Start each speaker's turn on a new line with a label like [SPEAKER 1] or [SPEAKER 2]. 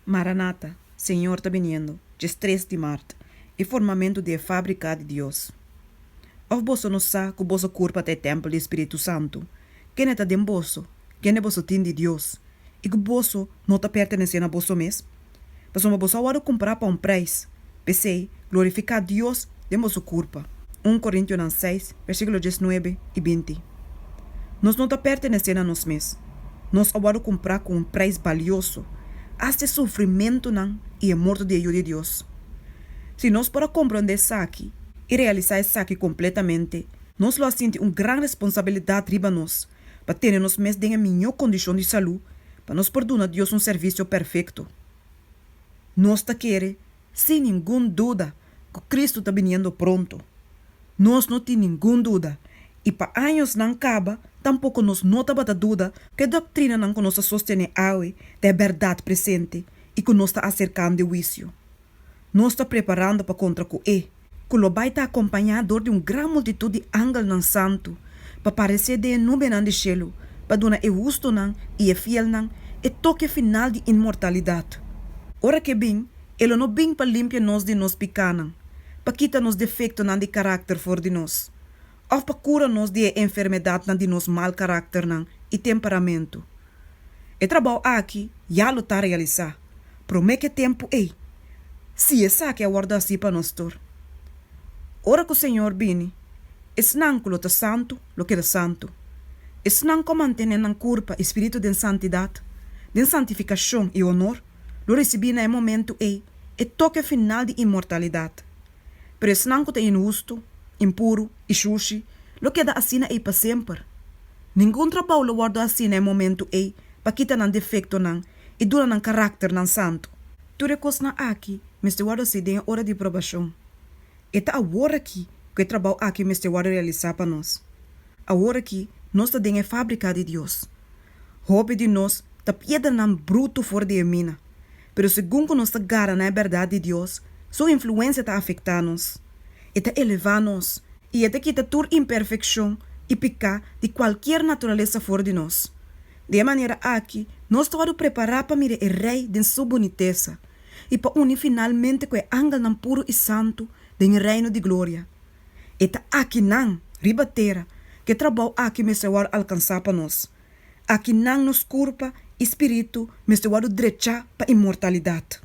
[SPEAKER 1] Maranata, Senhor está viniendo, dia 3 de março, e formamento de fábrica de Deus. Of bosso não sabe que o bosso corpo até templo do Espírito Santo. Quem está dentro bosso? Quem é bosso tim de Deus? E que o bosso não está pertencendo a bosso mesmo? Mas uma bosso agora comprar para preço. Pensei, glorificar Deus de bosso corpo. 1 Coríntios 6, versículo 19 e 20. Nós não está pertencendo a nós mesmos. Nós agora comprar com preço valioso. Hasta sofrimento não e a morte de ajuda de Deus. Se nós para compreender isso aqui e realizar isso aqui completamente, nós lo sentimos uma grande responsabilidade riba nós, para ter nós mesmos em a melhor condição de saúde, para nós perdoar a Deus um serviço perfeito. Nós está querendo, sem nenhuma dúvida, que Cristo está vindo pronto. Nós não temos nenhuma dúvida, e para anos não acaba, tampouco nós não temos dúvida que a doutrina não nos sustém hoje da verdade presente e que nos está acercando do juízo. Nós está preparando para contra o que lo vai estar acompanhado de uma grande multitud de ángeles não santo, para parecer de nuvem de cielo, para dar o justo não e o fiel não, e toque final de imortalidade. Ora que bem, ele não vem para limpar nós de nós pecados, para quitar nos defeitos de caráter fora de nós, ou para curar nos de enfermidade de nos mal caráter e temperamento. O trabalho aqui já lo está realizado. Promete que tempo é. Se essa que é a guarda assim para nós todos. Ora que o Senhor vini, esse não que lo está santo, lo que é santo. Esse não que mantém na curva espírito de santidade, de santificação e honor, lo recebi no momento e toque final de imortalidade. Pero esse não que está injusto, impuro e sushi, lo queda assim aí para sempre. Nenhum trabalho lo guarda assim no momento aí, para quitar um defeito não, e dura um caráter não santo. Tu recos na aqui, mas te guarda se tem hora de provação. E tá agora aqui, que o trabalho aqui mas te guarda realizar para nós. Agora aqui, nós está dentro da fábrica de Deus. Hobby de nós, tá piedra não bruto fora de mina. Pero segundo nós está gara na verdade de Deus, sua influência está afetando-nos. E está elevando-nos. E está quita toda imperfeição e pecar de qualquer natureza fora de nós. De maneira aqui, nós estamos preparados para mirar o Rei de sua boniteza e para unir finalmente com o ángel não puro e santo do reino de glória. E está aqui não, ribateira, que trabalho aqui me se vai alcançar para nós. Aqui não nos culpa, espírito, me se vai direita para a imortalidade.